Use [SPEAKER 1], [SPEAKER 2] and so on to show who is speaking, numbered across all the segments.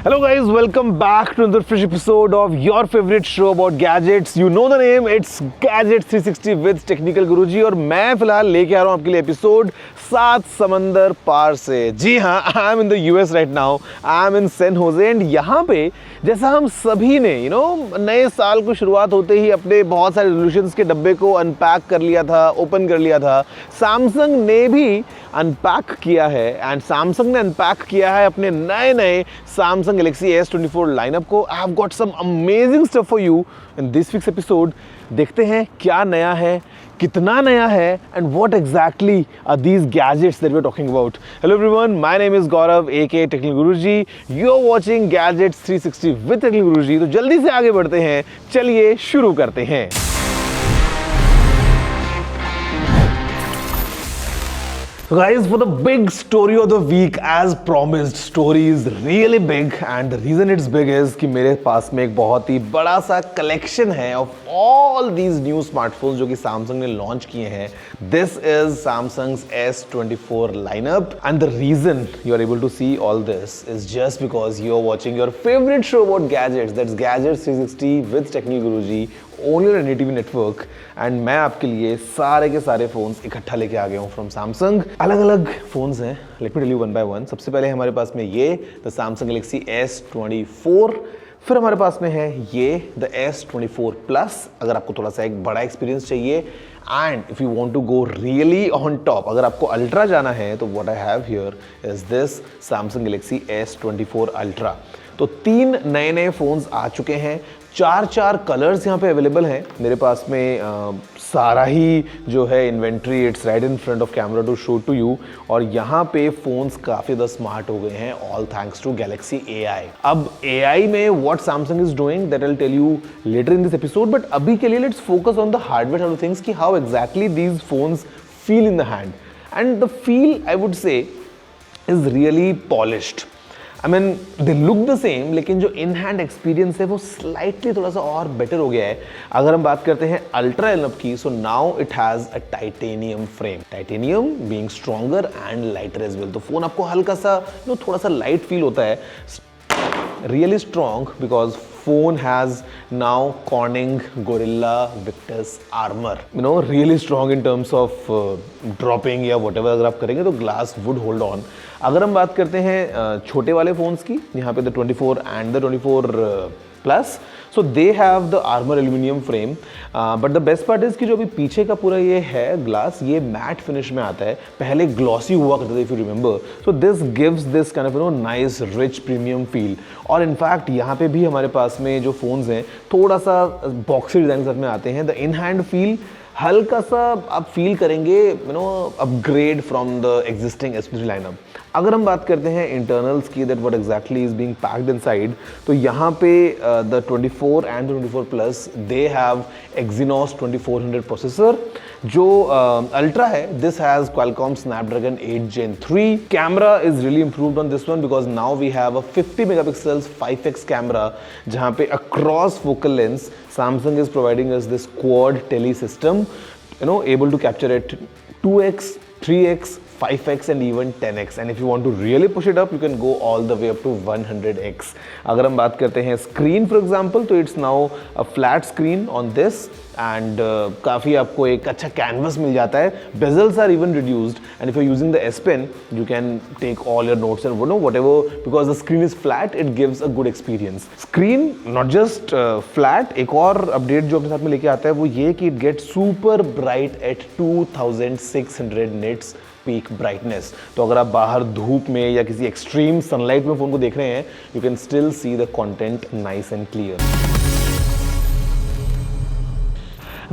[SPEAKER 1] Hello guys, welcome back to another fresh episode of your favorite show about gadgets. You know the name, it's Gadgets 360 with Technical Guruji और मैं फिलहाल लेके आ रहा हूँ आपके लिए एपिसोड 7 समंदर पार से। जी हाँ, I am in the US right now, I am in San Jose and यहाँ पे जैसा हम सभी ने नए साल को शुरुआत होते ही अपने बहुत सारे रेजोल्यूशंस के डब्बे को अनपैक कर लिया था, ओपन कर लिया था। सैमसंग ने भी अनपैक किया है एंड सैमसंग ने अनपैक किया है अपने नए Samsung Galaxy S24 लाइनअप को। I have got some amazing stuff for you in this week's episode. देखते हैं क्या नया है, कितना नया है and what exactly are these gadgets that we are talking about. Hello everyone, my name is Gaurav aka technical Guruji. You are watching gadgets 360 with technical Guruji. तो जल्दी से आगे बढ़ते हैं, चलिए शुरू करते हैं। So guys, for the big story of the week, as promised, story is really big and the reason it's big is कि मेरे पास में एक बहुत ही बड़ा सा collection है of all these new smartphones जो कि Samsung ने launch किए हैं। This is Samsung's S24 lineup and the reason you are able to see all this is just because you are watching your favorite show about gadgets, that's Gadgets 360 with Technical Guruji only on NDTV network and मैं आपके लिए सारे के सारे phones इकट्ठा लेके आ गया हूँ फ्रॉम सैमसंग। अलग अलग फोन्स हैं, let me tell you one by one. सबसे पहले हमारे पास में ये द सैमसंग गैलेक्सी S24, फिर हमारे पास में है ये द S24 प्लस अगर आपको थोड़ा सा एक बड़ा एक्सपीरियंस चाहिए, and if you want to go really on top, अगर आपको अल्ट्रा जाना है तो what I have here is this Samsung Galaxy S24 ultra. तो 3 नए फोन्स आ चुके हैं, 4 कलर्स यहाँ पे अवेलेबल हैं मेरे पास में। सारा ही जो है inventory it's right in front of camera to show to you, और यहाँ पे फोन्स काफ़ी ज़्यादा स्मार्ट हो गए हैं all thanks to Galaxy AI। अब AI में what Samsung is doing that I tell you later in this episode, but अभी के लिए let's focus on the hardware side of things कि how exactly these phones feel in the hand. And the feel I would say is really polished. I mean, they look the same, लेकिन जो in hand experience है वो slightly थोड़ा सा और better हो गया है। अगर हम बात करते हैं अल्ट्रा लाइनअप की, so now it has a titanium frame, titanium being stronger and lighter as well. तो फोन आपको हल्का सा थोड़ा सा लाइट फील होता है, really strong because phone has now Corning Gorilla Victus armor, really strong in terms of dropping या whatever अगर आप करेंगे तो glass would hold on। अगर हम बात करते हैं छोटे वाले phones की, यहाँ पे the 24 and the 24 Plus, so they have the armor aluminum frame, but the best part is कि जो अभी पीछे का पूरा ये है ग्लास, ये मैट फिनिश में आता है, पहले ग्लॉसी हुआ करता था if you remember. So this gives this kind of nice rich premium feel. और इनफैक्ट यहाँ पे भी हमारे पास में जो फोन्स हैं थोड़ा सा बॉक्सी डिजाइन के साथ में आते हैं। द इन हैंड फील हल्का सा आप फील करेंगे upgrade from the existing S23 lineup. अगर हम बात करते हैं इंटरनल्स की, that what exactly is being packed inside, तो यहाँ पे the 24 and 24 plus they have Exynos 2400 processor. जो अल्ट्रा है, this has Qualcomm Snapdragon 8 Gen 3। Camera is really improved on this one because now we have a 50 megapixels 5x camera, जहाँ पे across focal lens Samsung is providing us this quad tele system, able to capture at 2x, 3x, 5x and even 10x, and if you want to really push it up you can go all the way up to 100x। अगर हम बात करते हैं screen for example, तो it's now a flat screen on this and काफ़ी आपको एक अच्छा कैनवस मिल जाता है। Bezels are even reduced and if you using the S Pen you can take all your notes and whatever, because the screen is flat it gives a good experience। Screen not just flat, एक और update जो अपने साथ में लेके आता है वो ये कि it gets super bright at 2600 nits peak brightness. तो अगर आप बाहर धूप में या किसी एक्सट्रीम सनलाइट में फोन को देख रहे हैं, you can still see the content nice and clear.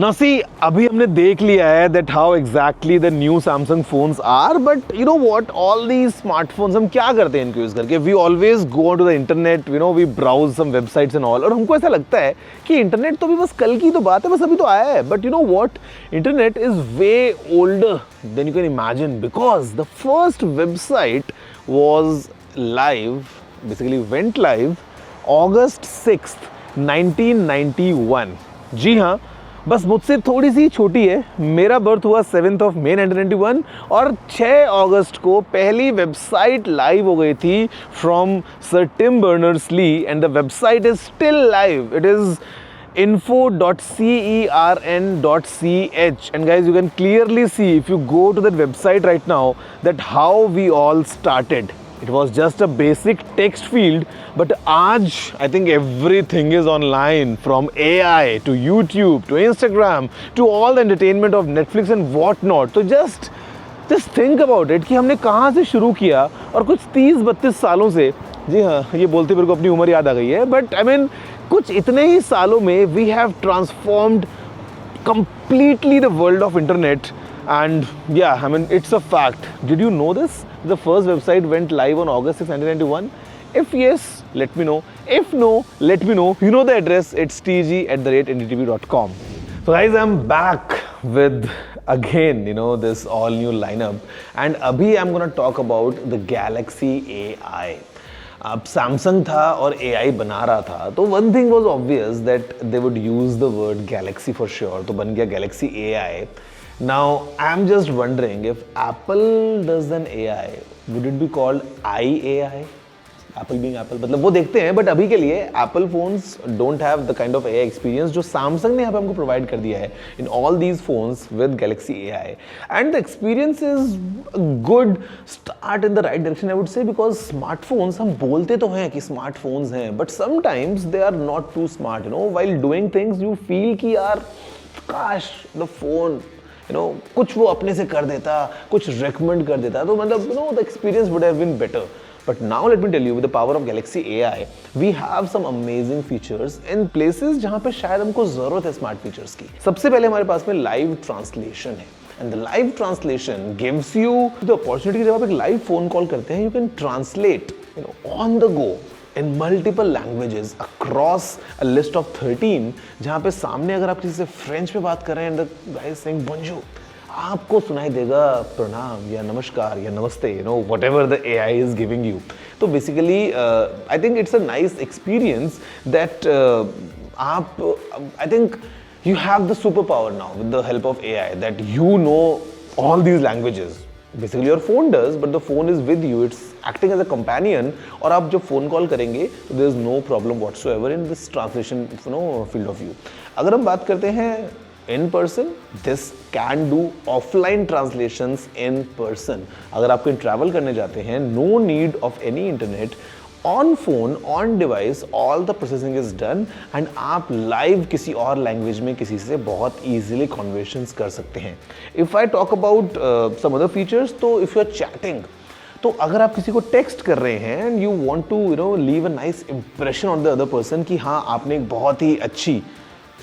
[SPEAKER 1] Now see, अभी हमने देख लिया है that how exactly the new Samsung phones are, but you know what, all these smartphones हम क्या करते हैं इनको यूज़ करके? We always go onto the internet, we browse some websites and all, और हमको ऐसा लगता है कि इंटरनेट तो अभी बस कल की तो बात है, बस अभी तो आया है। But you know what, internet is way older than you can imagine, because the first website was live, basically went live August 6th, 1991। जी हाँ, बस मुझसे थोड़ी सी छोटी है। मेरा बर्थ हुआ 7th of May 1991 और 6 अगस्त को पहली वेबसाइट लाइव हो गई थी from sir Tim Berners Lee and the website is still live. It is info.cern.ch and guys, you can clearly see if you go to that website right now that how we all started. It was just a basic text field, but aaj I think everything is online, from AI to YouTube to Instagram to all the entertainment of Netflix and whatnot. So just think about it कि हमने कहाँ से शुरू किया और कुछ 30-32 सालों से, जी हाँ ये बोलते मेरे को अपनी उम्र याद आ गई है, बट आई मीन कुछ इतने ही सालों में we have transformed completely the world of internet. And yeah, I mean, it's a fact. Did you know this? The first website went live on August 6, 1991. If yes, let me know. If no, let me know. You know the address. It's tg@ndtv.com. So guys, I'm back with again, this all new lineup. And abhi I'm going to talk about the Galaxy AI. अब Samsung था और AI बना रहा था, तो one thing was obvious that they would use the word Galaxy for sure, तो बन गया Galaxy AI. Now I am just wondering if Apple does N AI, would it be called IAI? Apple being Apple, मतलब वो देखते हैं, but अभी के लिए Apple phones don't have the kind of AI experience जो सैमसंग ने यहाँ पे हमको प्रोवाइड कर दिया है in all these phones with Galaxy AI. And the experience is good start in the right direction I would say, because smartphones हम बोलते तो हैं कि स्मार्टफोन्स हैं, but sometimes they are not too smart. While doing things you feel कि यार काश the phone कुछ वो अपने से कर देता, कुछ रेकमेंड कर देता, तो मतलब the experience would have been better. But now let me tell you, with the power of Galaxy AI, we have some amazing features in places जहाँ पे शायद हमको जरूरत है स्मार्ट फीचर्स की. सबसे पहले हमारे पास में लाइव ट्रांसलेशन है. And the live translation gives you the opportunity, जब आप एक लाइव फोन कॉल करते हैं, you can translate on the go in multiple languages across a list of 13. जहाँ पे सामने अगर आप किसी से फ्रेंच में बात कर रहे हैं and the guy is saying bonjour, आपको सुनाई देगा प्रणाम या नमस्कार या नमस्ते, whatever the AI is giving you. तो basically I think it's a nice experience that I think you have the superpower now with the help of AI that you know all these languages. Basically your phone does, but the phone is with you, it's acting as a companion. और आप जब phone call करेंगे तो there is no problem whatsoever in this translation field of view. अगर हम बात करते हैं in person, this can do offline translations in person. अगर आप कहीं travel करने जाते हैं, no need of any internet, on phone, on device, all the processing is done and आप live किसी और language में किसी से बहुत easily conversations कर सकते हैं. If I talk about some other features, तो if you are chatting, तो अगर आप किसी को टेक्स्ट कर रहे हैं and you want to leave a nice impression on the other person कि हाँ आपने एक बहुत ही अच्छी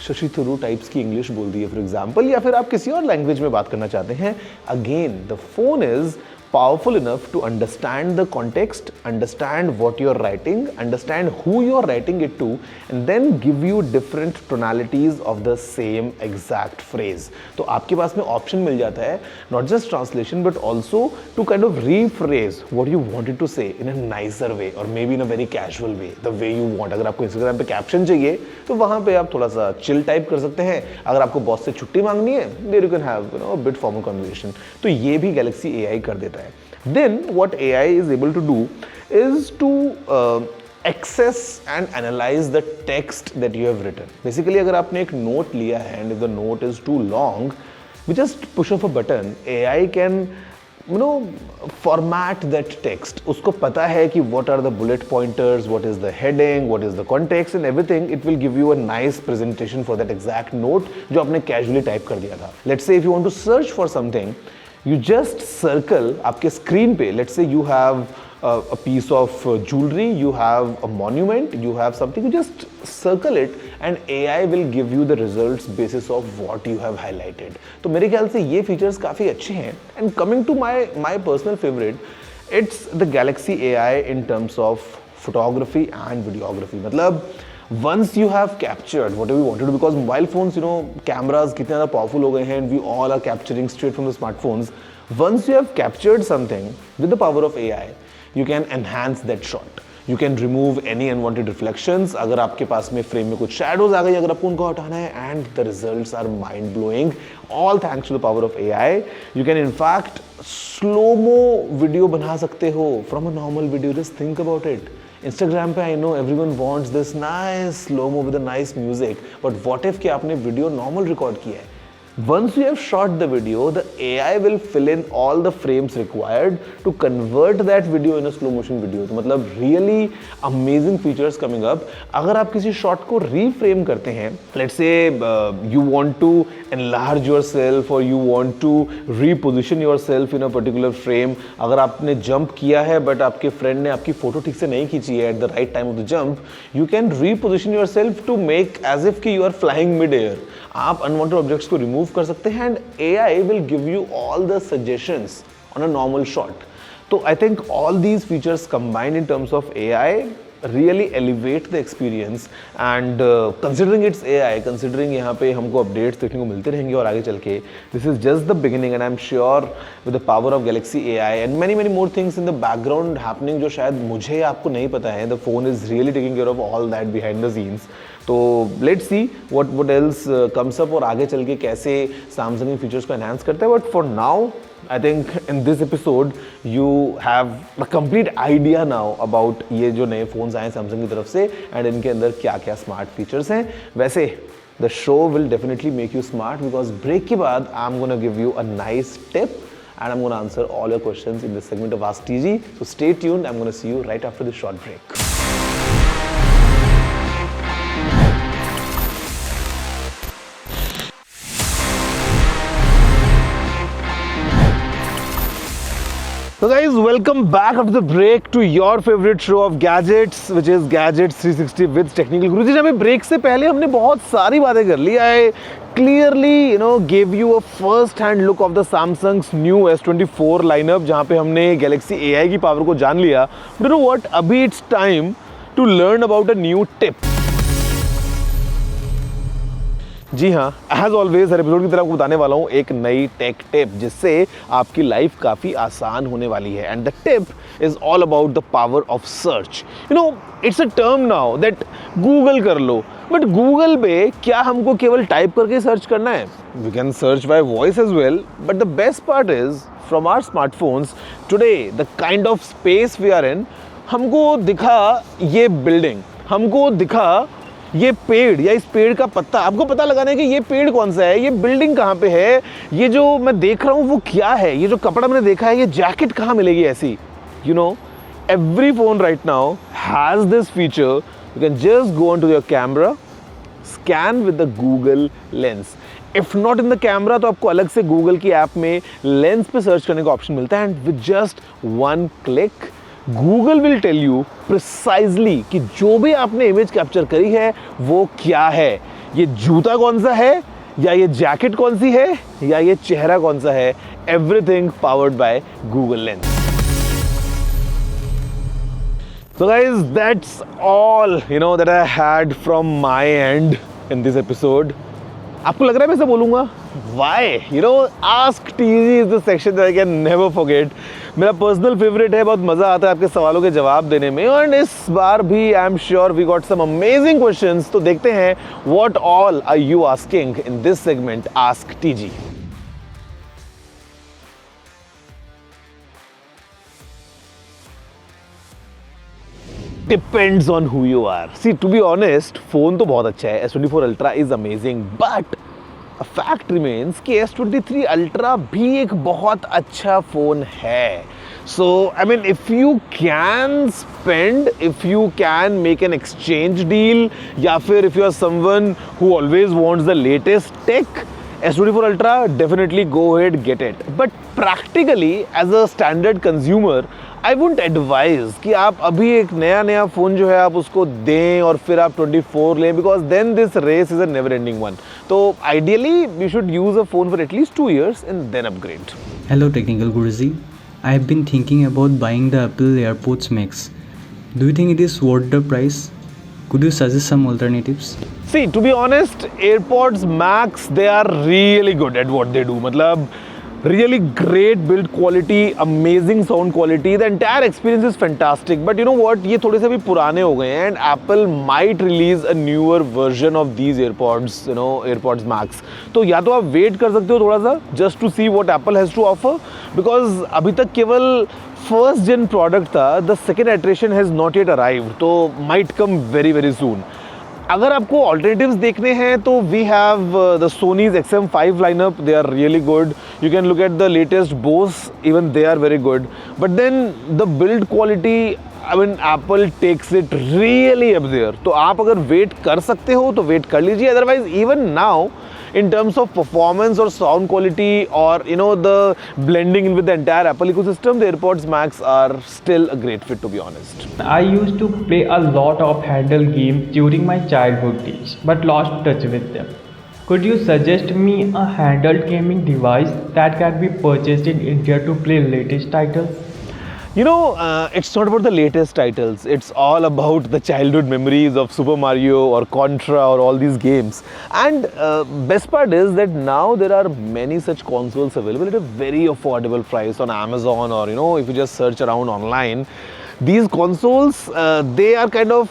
[SPEAKER 1] शशि थरूर टाइप्स की इंग्लिश बोल दी है फॉर एग्जाम्पल, या फिर आप किसी और लैंग्वेज में बात करना चाहते हैं, again the phone is powerful enough to understand the context, understand what you're writing, understand who you're writing it to, and then give you different tonalities of the same exact phrase. तो आपके पास में option मिल जाता है not just translation but also to kind of rephrase what you wanted to say in a nicer way or maybe in a very casual way, the way you want. अगर आपको Instagram पे caption चाहिए तो वहाँ पे आप थोड़ा सा चिल टाइप कर सकते हैं. अगर आपको बॉस से छुट्टी मांगनी है, there you can have a bit formal conversation. तो ये भी Galaxy AI कर देता है. Then what AI is able to do is to access and analyze the text that you have written. Basically अगर आपने एक note लिया है and if the note is too long, we just push of a button, AI can format that text. उसको पता है कि what are the bullet pointers, what is the heading, what is the context and everything. It will give you a nice presentation for that exact note जो आपने casually type कर दिया था. Let's say if you want to search for something, you just circle आपके screen पे, let's say you have a piece of jewelry, you have a monument, you have something, you just circle it and AI will give you the results basis of what you have highlighted. तो मेरे ख्याल से ये features काफ़ी अच्छे हैं. And coming to my personal favorite, it's the Galaxy AI in terms of photography and videography. मतलब once you have captured whatever you wanted to, because mobile phones, cameras कितने ज़्यादा powerful हो गए हैं and we all are capturing straight from the smartphones. Once you have captured something with the power of AI, you can enhance that shot. You can remove any unwanted reflections. अगर आपके पास में frame में कुछ shadows आ गई, अगर आपको उनको हटाना है, and the results are mind blowing. All thanks to the power of AI. You can in fact slow-mo video बना सकते हो from a normal video. Just think about it. Instagram पे I know everyone wants this nice slow-mo with a nice music. But what if कि आपने video normal record किया है? Once you have shot the video, the AI will fill in all the frames required to convert that video in a slow motion video. तो मतलब really amazing features coming up. अगर आप किसी shot को reframe करते हैं, let's say you want to enlarge yourself or you want to reposition yourself in a particular frame. अगर आपने jump किया है but आपके friend ने आपकी photo ठीक से नहीं खींची है at the right time of the jump, you can reposition yourself to make as if कि you are flying mid-air. आप unwanted objects को remove कर सकते हैं and AI will give you all the suggestions on a normal shot. तो I think all these features combined in terms of AI really elevate the experience and considering it's AI, considering यहाँ पे हमको updates देखने को मिलते रहेंगे और आगे चल के, this is just the beginning and I'm sure with the power of Galaxy AI and many more things in the background happening जो शायद मुझे आपको नहीं पता है, the phone is really taking care of all that behind the scenes. तो let's see what else comes up और आगे चल के कैसे Samsung इन फीचर्स को enhance करता है. But for now, I think in this episode you have a complete idea now about ये जो नए phones आए हैं Samsung की तरफ से and इनके अंदर क्या क्या smart features हैं. वैसे the show will definitely make you smart because break के बाद I'm gonna give you a nice tip and I'm gonna answer all your questions in this segment of Ask TG. So stay tuned. I'm gonna see you right after this short break. So guys, welcome back after the break to your favorite show of gadgets, which is Gadgets 360 with Technical Guru. जहाँ पे break से पहले हमने बहुत सारी बातें कर ली. I clearly, gave you a first-hand look of the Samsung's new S24 lineup, जहाँ पे हमने Galaxy AI की पावर को जान लिया. But you know what? अभी it's time to learn about a new tip. जी हाँ, एज ऑलवेज हर एपिसोड की तरह आपको बताने वाला हूँ एक नई टेक टिप जिससे आपकी लाइफ काफ़ी आसान होने वाली है. And the tip is all about the power of search. It's a term now that Google कर लो, बट गूगल पे क्या हमको केवल टाइप करके सर्च करना है? We can search by voice as well, but the best part is from our smartphones today the kind of space we are in, हमको दिखा ये बिल्डिंग, हमको दिखा ये पेड़ या इस पेड़ का पत्ता, आपको पता लगाना है कि ये पेड़ कौन सा है, ये बिल्डिंग कहाँ पे है, ये जो मैं देख रहा हूँ वो क्या है, ये जो कपड़ा मैंने देखा है ये जैकेट कहाँ मिलेगी ऐसी. Every phone right now has this feature. You can just go on to your camera, scan with the Google lens. If not in the camera तो आपको अलग से गूगल की ऐप में लेंस पे सर्च करने का ऑप्शन मिलता है. And with just one click Google will tell you precisely कि जो भी आपने इमेज कैप्चर करी है वो क्या है. ये जूता कौन सा है, या ये जैकेट कौन सी है, या ये चेहरा कौन सा है. Everything powered by Google Lens. So guys, that's all that I had from my end in this episode. आपको लग रहा है मैं ऐसे बोलूँगा? Why? Ask TG is the section that I can never forget. मेरा पर्सनल फेवरेट है, बहुत मज़ा आता है आपके सवालों के जवाब देने में. और इस बार भी I am sure we got some amazing questions. तो देखते हैं what all are you asking in this segment ask TG. Depends on who you are. See, to be honest, phone तो बहुत अच्छा है. S24 Ultra is amazing, but a fact remains कि S23 Ultra भी एक बहुत अच्छा phone है. So, I mean, if you can spend, if you can make an exchange deal, या फिर if you are someone who always wants the latest tech, S24 Ultra, definitely go ahead, get it. But practically, as a standard consumer, I wouldn't advise कि आप अभी एक नया phone जो है आप उसको दें और फिर आप 24 लें, because then this race is a never ending one. So ideally, you should use a phone for at least 2 years and then upgrade.
[SPEAKER 2] Hello Technical Guruji, I have been thinking about buying the Apple AirPods Max. Do you think it is worth the price? Could you suggest some alternatives?
[SPEAKER 1] See, to be honest, AirPods Max, they are really good at what they do. मतलब Really great build quality, amazing sound quality. The entire experience is fantastic. But you know what? ये थोड़े से भी पुराने हो गए हैं and Apple might release a newer version of these AirPods, you know, AirPods Max. तो या तो आप wait कर सकते हो थोड़ा सा just to see what Apple has to offer, because अभी तक केवल first gen product था. The second iteration has not yet arrived. तो might come very very soon. अगर आपको ऑल्टरनेटिव्स देखने हैं तो we have the Sony's XM5 lineup. They are really good. You can look at the latest Bose, even they are very good. But then the build quality, I mean Apple takes it really up there. तो आप अगर wait कर सकते हो तो wait कर लीजिए. Otherwise even now in terms of performance or sound quality or you know the blending in with the entire Apple ecosystem, the AirPods Max are still a great fit, to be honest.
[SPEAKER 3] I used to play a lot of handheld games during my childhood days but lost touch with them. Could you suggest me a handheld gaming device that can be purchased in India to play latest titles?
[SPEAKER 1] You know, it's not about the latest titles. It's all about the childhood memories of Super Mario or Contra or all these games. And best part is that now there are many such consoles available at a very affordable price on Amazon, or you know, if you just search around online. These consoles, they are kind of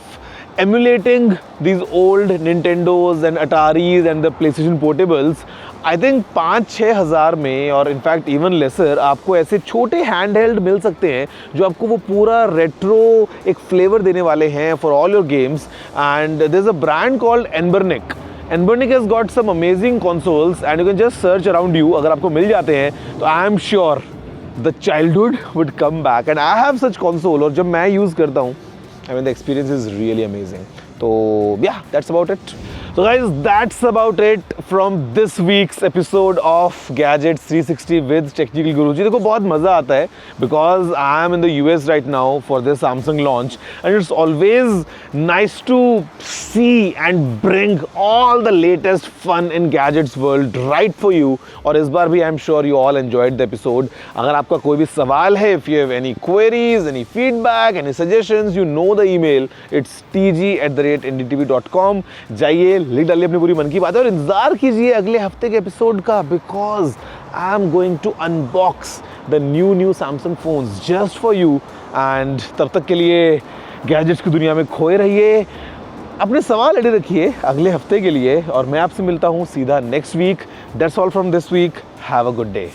[SPEAKER 1] emulating these old Nintendos and Ataris and the PlayStation Portables. I think 5-6 हज़ार में, और in fact even laser, आपको ऐसे छोटे hand held मिल सकते हैं जो आपको वो पूरा रेट्रो एक फ्लेवर देने वाले हैं for all your games. And there is a brand called Anbernic. Anbernic has got some amazing consoles and you can just search around you. अगर आपको मिल जाते हैं तो I am sure the childhood would come back. And I have such console, और जब मैं use करता हूँ, I mean the experience is really amazing. तो yeah, that's about it. So guys, that's about it from this week's episode of Gadgets 360 with Technical Guruji. देखो बहुत मज़ा आता है because I am in the US right now for this Samsung launch, and it's always nice to see and bring all the latest fun in gadgets world right for you. और इस बार भी I'm sure you all enjoyed the episode. अगर आपका कोई भी सवाल है, if you have any queries, any feedback, any suggestions, you know the email. It's tg@ndtv.com. जाइए, लिख डालिए अपनी पूरी मन की बात और इंतजार कीजिए अगले हफ्ते के एपिसोड का, because I am going to unbox the new Samsung phones just for you. And तब तक के लिए गैजेट्स की दुनिया में खोए रहिए. अपने सवाल रेडी रखिए अगले हफ्ते के लिए, और मैं आपसे मिलता हूँ सीधा next week. That's all from this week. Have a good day.